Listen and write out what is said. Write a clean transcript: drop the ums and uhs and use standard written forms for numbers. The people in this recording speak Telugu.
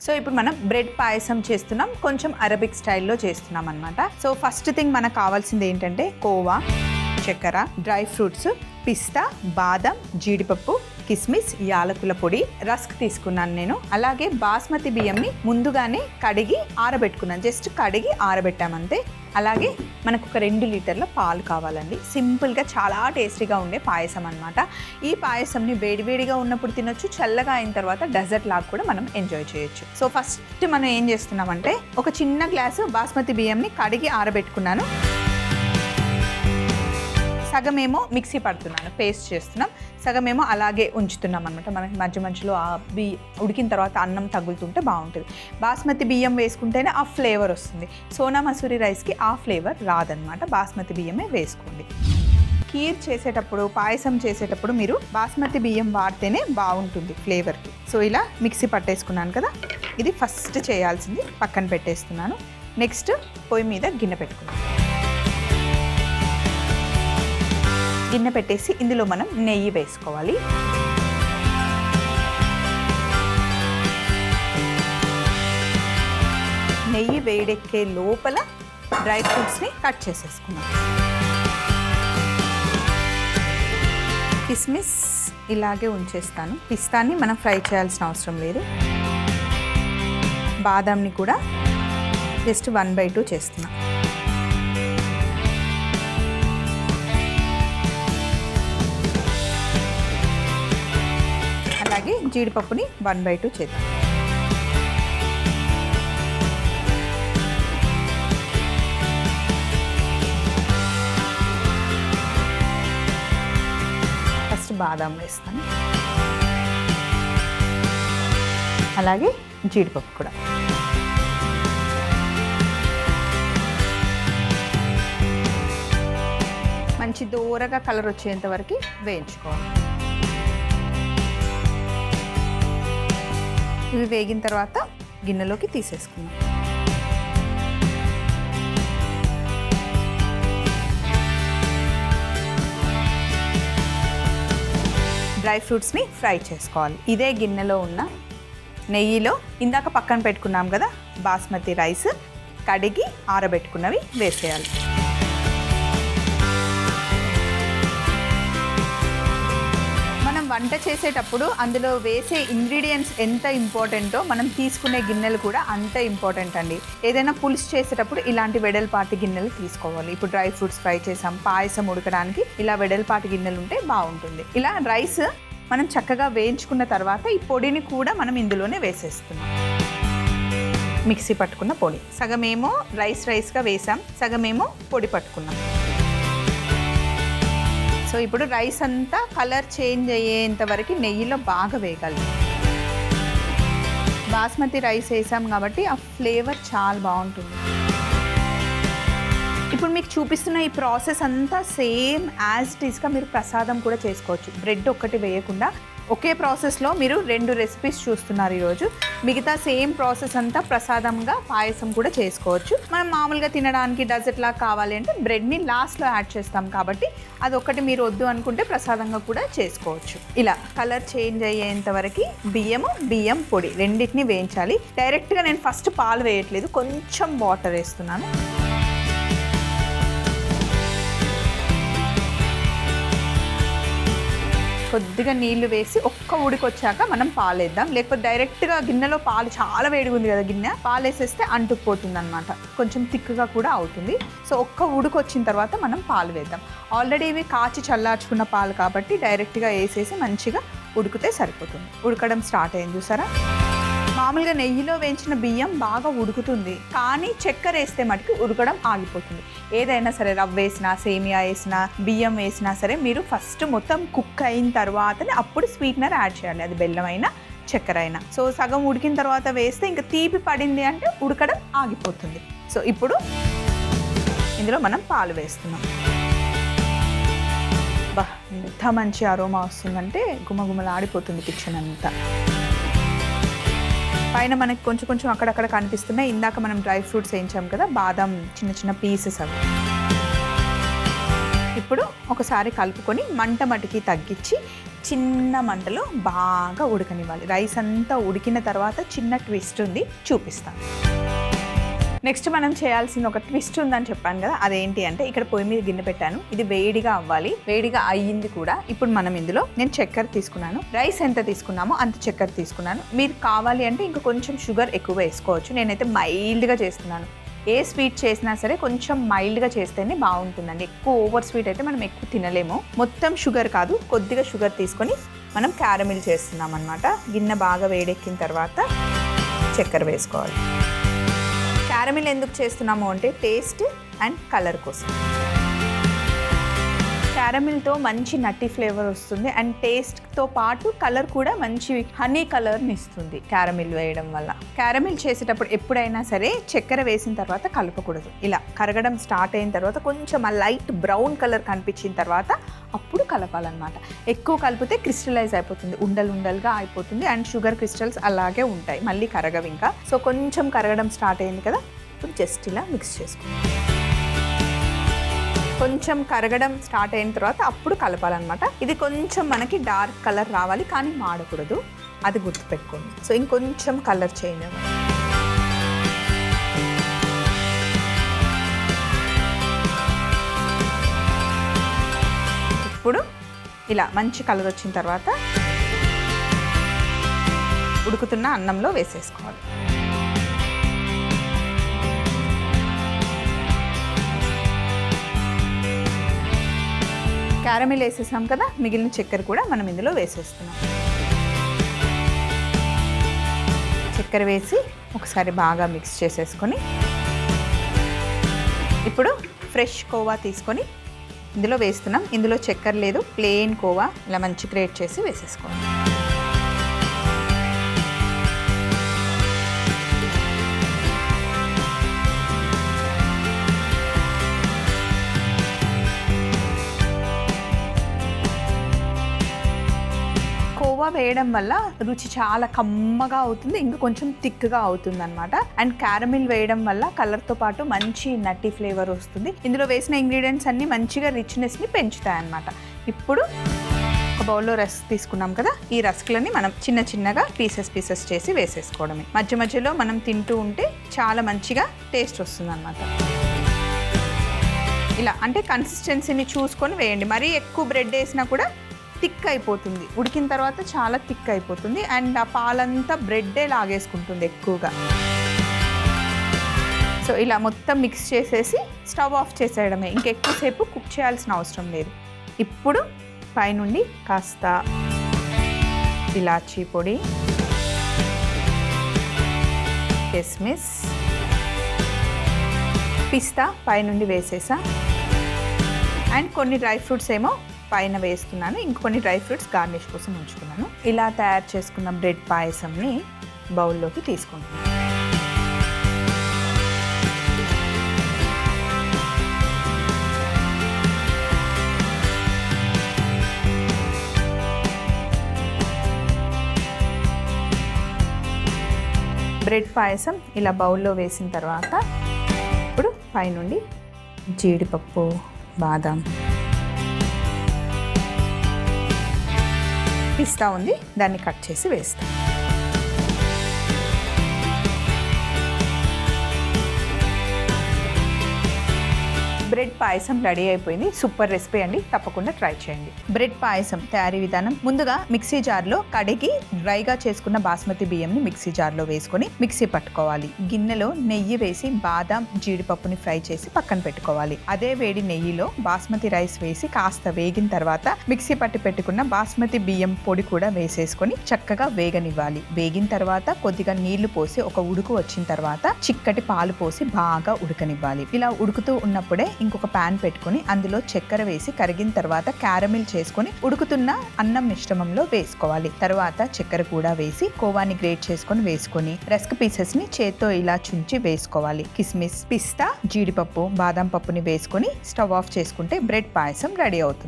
సో ఇప్పుడు మనం బ్రెడ్ పాయసం చేస్తున్నాం, కొంచెం అరబిక్ స్టైల్లో చేస్తున్నాం అనమాట. సో ఫస్ట్ థింగ్ మనకు కావాల్సింది ఏంటంటే కోవా, చక్కెర, డ్రై ఫ్రూట్స్, పిస్తా, బాదం, జీడిపప్పు, కిస్మిస్, యాలకుల పొడి, రస్క్ తీసుకున్నాను నేను. అలాగే బాస్మతి బియ్యంని ముందుగానే కడిగి ఆరబెట్టుకున్నాను, జస్ట్ కడిగి ఆరబెట్టామంతే. అలాగే మనకు ఒక 2 లీటర్ల పాలు కావాలండి. సింపుల్గా చాలా టేస్టీగా ఉండే పాయసం అనమాట. ఈ పాయసంని వేడివేడిగా ఉన్నప్పుడు తినొచ్చు, చల్లగా అయిన తర్వాత డెజర్ట్ లాగా కూడా మనం ఎంజాయ్ చేయొచ్చు. సో ఫస్ట్ మనం ఏం చేస్తున్నామంటే ఒక చిన్న గ్లాసు బాస్మతి బియ్యంని కడిగి ఆరబెట్టుకున్నాను. సగమేమో మిక్సీ పడుతున్నాను, పేస్ట్ చేస్తున్నాం, సగమేమో అలాగే ఉంచుతున్నాం అనమాట. మనకి మధ్య మధ్యలో ఆ ఉడికిన తర్వాత అన్నం తగులుతుంటే బాగుంటుంది. బాస్మతి బియ్యం వేసుకుంటేనే ఆ ఫ్లేవర్ వస్తుంది. సోనా మసూరి రైస్కి ఆ ఫ్లేవర్ రాదనమాట, బాస్మతి బియ్యమే వేసుకోండి. కీర్ చేసేటప్పుడు, పాయసం చేసేటప్పుడు మీరు బాస్మతి బియ్యం వాడితేనే బాగుంటుంది ఫ్లేవర్కి. సో ఇలా మిక్సీ పట్టేసుకున్నాను కదా, ఇది ఫస్ట్ చేయాల్సింది. పక్కన పెట్టేస్తున్నాను. నెక్స్ట్ పొయ్యి మీద గిన్నె పెట్టుకున్నాను. గిన్నె పెట్టేసి ఇందులో మనం నెయ్యి వేసుకోవాలి. నెయ్యి వేడెక్కే లోపల డ్రై ఫ్రూట్స్ని కట్ చేసేసుకున్నాం. కిస్మిస్ ఇలాగే ఉంచేస్తాను. పిస్తాని మనం ఫ్రై చేయాల్సిన అవసరం లేదు. బాదాంని కూడా జస్ట్ 1/2 చేస్తున్నాం. అలాగే జీడిపప్పుని 1/2 చేద్దాం. ఫస్ట్ బాదాం వేస్తాను, అలాగే జీడిపప్పు కూడా. మంచి దూరగా కలర్ వచ్చేంత వరకు వేయించుకోవాలి. ఇవి వేగిన తర్వాత గిన్నెలోకి తీసేసుకున్నాం. డ్రై ఫ్రూట్స్ని ఫ్రై చేసుకోవాలి. ఇదే గిన్నెలో ఉన్న నెయ్యిలో ఇందాక పక్కన పెట్టుకున్నాం కదా బాస్మతి రైస్, కడిగి ఆరబెట్టుకున్నవి వేసేయాలి. వంట చేసేటప్పుడు అందులో వేసే ఇంగ్రీడియంట్స్ ఎంత ఇంపార్టెంటో మనం తీసుకునే గిన్నెలు కూడా అంతే ఇంపార్టెంట్ అండి. ఏదైనా పులుసు చేసేటప్పుడు ఇలాంటి వెడల్పాటి గిన్నెలు తీసుకోవాలి. ఇప్పుడు డ్రై ఫ్రూట్స్ ఫ్రై చేసాం, పాయసం ఉడకడానికి ఇలా వెడల్పాటి గిన్నెలు ఉంటే బాగుంటుంది. ఇలా రైస్ మనం చక్కగా వేయించుకున్న తర్వాత ఈ పొడిని కూడా మనం ఇందులోనే వేసేస్తున్నాం. మిక్సీ పట్టుకున్న పొడి సగమేమో రైస్గా వేసాం, సగమేమో పొడి పట్టుకున్నాం. సో ఇప్పుడు రైస్ అంతా కలర్ చేంజ్ అయ్యేంత వరకు నెయ్యిలో బాగా వేగాలి. బాస్మతి రైస్ వేసాం కాబట్టి ఆ ఫ్లేవర్ చాలా బాగుంటుంది. ఇప్పుడు మీకు చూపిస్తున్న ఈ ప్రాసెస్ అంతా సేమ్ యాజ్ ఇట్ ఈస్గా మీరు ప్రసాదం కూడా చేసుకోవచ్చు. బ్రెడ్ ఒక్కటి వేయకుండా ఒకే ప్రాసెస్లో మీరు 2 రెసిపీస్ చూస్తున్నారు ఈరోజు. మిగతా సేమ్ ప్రాసెస్ అంతా ప్రసాదంగా పాయసం కూడా చేసుకోవచ్చు. మనం మామూలుగా తినడానికి డెజర్ట్ లాగా కావాలి అంటే బ్రెడ్ని లాస్ట్లో యాడ్ చేస్తాం కాబట్టి అదొక్కటి మీరు వద్దు అనుకుంటే ప్రసాదంగా కూడా చేసుకోవచ్చు. ఇలా కలర్ చేంజ్ అయ్యేంత వరకు బియ్యం పొడి రెండింటిని వేయించాలి. డైరెక్ట్గా నేను ఫస్ట్ పాలు వేయట్లేదు, కొంచెం వాటర్ వేస్తున్నాను. కొద్దిగా నీళ్లు వేసి ఒక్క ఉడికొచ్చాక మనం పాలు వేద్దాం. లేకపోతే డైరెక్ట్గా గిన్నెలో పాలు చాలా వేడిగా ఉంది కదా గిన్నె, పాలు వేసేస్తే అంటుకుపోతుంది అనమాట, కొంచెం థిక్గా కూడా అవుతుంది. సో ఒక్క ఉడికొచ్చిన తర్వాత మనం పాలు వేద్దాం. ఆల్రెడీ ఇవి కాచి చల్లార్చుకున్న పాలు కాబట్టి డైరెక్ట్గా వేసేసి మంచిగా ఉడికితే సరిపోతుంది. ఉడకడం స్టార్ట్ అయింది చూసారా. మామూలుగా నెయ్యిలో వేయించిన బియ్యం బాగా ఉడుకుతుంది, కానీ చక్కెర వేస్తే మటుకు ఉడకడం ఆగిపోతుంది. ఏదైనా సరే రవ్వ వేసినా, సేమియా వేసినా, బియ్యం వేసినా సరే మీరు ఫస్ట్ మొత్తం కుక్ అయిన తర్వాతనే అప్పుడు స్వీట్నర్ యాడ్ చేయాలి, అది బెల్లం అయినా చక్కెర అయినా. సో సగం ఉడికిన తర్వాత వేస్తే ఇంకా తీపి పడింది అంటే ఉడకడం ఆగిపోతుంది. సో ఇప్పుడు ఇందులో మనం పాలు వేస్తున్నాం. బా ఎంత మంచి అరోమా వస్తుందంటే గుమగుమలాడిపోతుంది కిచెన్ అంతా. పైన మనకి కొంచెం అక్కడక్కడ కనిపిస్తున్నాయి. ఇందాక మనం డ్రై ఫ్రూట్స్ వేయించాం కదా, బాదం చిన్న పీసెస్ అవి. ఇప్పుడు ఒకసారి కలుపుకొని మంట మటుకి తగ్గించి చిన్న మంటలో బాగా ఉడకనివ్వాలి. రైస్ అంతా ఉడికిన తర్వాత చిన్న ట్విస్ట్ ఉంది, చూపిస్తాను. నెక్స్ట్ మనం చేయాల్సిన ఒక ట్విస్ట్ ఉందని చెప్పాను కదా, అదేంటి అంటే ఇక్కడ పొయ్యి మీద గిన్నె పెట్టాను. ఇది వేడిగా అవ్వాలి. వేడిగా అయ్యింది కూడా. ఇప్పుడు మనం ఇందులో నేను చక్కెర తీసుకున్నాను. రైస్ ఎంత తీసుకున్నామో అంత చక్కెర తీసుకున్నాను. మీరు కావాలి అంటే ఇంకా కొంచెం షుగర్ ఎక్కువ వేసుకోవచ్చు. నేనైతే మైల్డ్గా చేస్తున్నాను. ఏ స్వీట్ చేసినా సరే కొంచెం మైల్డ్గా చేస్తేనే బాగుంటుందండి. ఎక్కువ ఓవర్ స్వీట్ అయితే మనం ఎక్కువ తినలేము. మొత్తం షుగర్ కాదు, కొద్దిగా షుగర్ తీసుకొని మనం క్యారమిల్ చేస్తున్నాం అనమాట. గిన్నె బాగా వేడెక్కిన తర్వాత చక్కెర వేసుకోవాలి. క్యారమిల్ ఎందుకు చేస్తున్నాము అంటే టేస్ట్ అండ్ కలర్ కోసం. క్యారమిల్తో మంచి నట్టి ఫ్లేవర్ వస్తుంది అండ్ టేస్ట్తో పాటు కలర్ కూడా మంచి హనీ కలర్ని ఇస్తుంది క్యారమిల్ వేయడం వల్ల. క్యారమిల్ చేసేటప్పుడు ఎప్పుడైనా సరే చక్కెర వేసిన తర్వాత కలపకూడదు. ఇలా కరగడం స్టార్ట్ అయిన తర్వాత కొంచెం ఆ లైట్ బ్రౌన్ కలర్ కనిపించిన తర్వాత అప్పుడు కలపాలన్నమాట. ఎక్కువ కలిపితే క్రిస్టలైజ్ అయిపోతుంది, ఉండలు ఉండలుగా అయిపోతుంది అండ్ షుగర్ క్రిస్టల్స్ అలాగే ఉంటాయి, మళ్ళీ కరగవు ఇంకా. సో కొంచెం కరగడం స్టార్ట్ అయింది కదా, ఇప్పుడు జస్ట్ ఇలా మిక్స్ చేసుకోండి. కొంచెం కరగడం స్టార్ట్ అయిన తర్వాత అప్పుడు కలపాలన్నమాట. ఇది కొంచెం మనకి డార్క్ కలర్ రావాలి కానీ మాడకూడదు, అది గుర్తుపెట్టుకోండి. సో ఇంకొంచెం కలర్ చేంజ్ అవ్వాలి. ఇప్పుడు ఇలా మంచి కలర్ వచ్చిన తర్వాత ఉడుకుతున్న అన్నంలో వేసేసుకోవాలి. క్యారమిల్ వేసేసాం కదా, మిగిలిన చక్కెర కూడా మనం ఇందులో వేసేస్తున్నాం. చక్కెర వేసి ఒకసారి బాగా మిక్స్ చేసేసుకొని ఇప్పుడు ఫ్రెష్ కోవా తీసుకొని ఇందులో వేస్తున్నాం. ఇందులో చక్కెర లేదు, ప్లెయిన్ కోవా ఇలా మంచి గ్రేట్ చేసి వేసేసుకోండి. కోవా వేయడం వల్ల రుచి చాలా కమ్మగా అవుతుంది, ఇంకా కొంచెం థిక్గా అవుతుంది అనమాట. అండ్ క్యారమిల్ వేయడం వల్ల కలర్తో పాటు మంచి నట్టి ఫ్లేవర్ వస్తుంది. ఇందులో వేసిన ఇంగ్రీడియంట్స్ అన్నీ మంచిగా రిచ్నెస్ని పెంచుతాయి అన్నమాట. ఇప్పుడు ఒక బౌల్లో రస్క్ తీసుకున్నాం కదా, ఈ రస్క్లని మనం చిన్న చిన్నగా పీసెస్ చేసి వేసేసుకోవడమే. మధ్య మధ్యలో మనం తింటూ ఉంటే చాలా మంచిగా టేస్ట్ వస్తుంది అన్నమాట. ఇలా అంటే కన్సిస్టెన్సీని చూసుకొని వేయండి. మరీ ఎక్కువ బ్రెడ్ వేసినా కూడా థిక్ అయిపోతుంది, ఉడికిన తర్వాత చాలా థిక్ అయిపోతుంది అండ్ ఆ పాలంతా బ్రెడ్డే లాగేసుకుంటుంది ఎక్కువగా. సో ఇలా మొత్తం మిక్స్ చేసేసి స్టవ్ ఆఫ్ చేసేయడమే, ఇంకెక్కువసేపు కుక్ చేయాల్సిన అవసరం లేదు. ఇప్పుడు పైనుండి కాస్త ఇలాచీ పొడి, కిస్మిస్, పిస్తా పైనుండి వేసేసా అండ్ కొన్ని డ్రై ఫ్రూట్స్ ఏమో పైన వేస్తున్నాను, ఇంకొన్ని డ్రై ఫ్రూట్స్ గార్నిష్ కోసం ఉంచుకున్నాను. ఇలా తయారు చేసుకున్న బ్రెడ్ పాయసంని బౌల్లోకి తీసుకుంటున్నాను. బ్రెడ్ పాయసం ఇలా బౌల్లో వేసిన తర్వాత ఇప్పుడు పైనుండి జీడిపప్పు, బాదం, పిస్తా ఉంది, దాన్ని కట్ చేసి వేస్తాం. బ్రెడ్ పాయసం రెడీ అయిపోయింది. సూపర్ రెసిపీ అండి, తప్పకుండా ట్రై చేయండి. బ్రెడ్ పాయసం తయారీ విధానం: ముందుగా మిక్సీ జార్లో కడిగి డ్రైగా చేసుకున్న బాస్మతి బియ్యంని మిక్సీ జార్లో వేసుకొని మిక్సీ పట్టుకోవాలి. గిన్నెలో నెయ్యి వేసి బాదాం, జీడిపప్పుని ఫ్రై చేసి పక్కన పెట్టుకోవాలి. అదే వేడి నెయ్యిలో బాస్మతి రైస్ వేసి కాస్త వేగిన తర్వాత మిక్సీ పట్టి పెట్టుకున్న బాస్మతి బియ్యం పొడి కూడా వేసేసుకొని చక్కగా వేగనివ్వాలి. వేగిన తర్వాత కొద్దిగా నీళ్లు పోసి ఒక ఉడుకు వచ్చిన తర్వాత చిక్కటి పాలు పోసి బాగా ఉడకనివ్వాలి. ఇలా ఉడుకుతూ ఉన్నప్పుడే ఇంకొక పాన్ పెట్టుకొని అందులో చక్కెర వేసి కరిగిన తర్వాత క్యారమిల్ చేసుకొని ఉడుకుతున్న అన్నం మిశ్రమంలో వేసుకోవాలి. తర్వాత చక్కెర కూడా వేసి కోవాని గ్రేట్ చేసుకొని వేసుకొని రస్క్ పీసెస్ ని చేత్తో ఇలా చుంచి వేసుకోవాలి. కిస్మిస్, పిస్తా, జీడిపప్పు, బాదం పప్పుని వేసుకొని స్టవ్ ఆఫ్ చేసుకుంటే బ్రెడ్ పాయసం రెడీ అవుతుంది.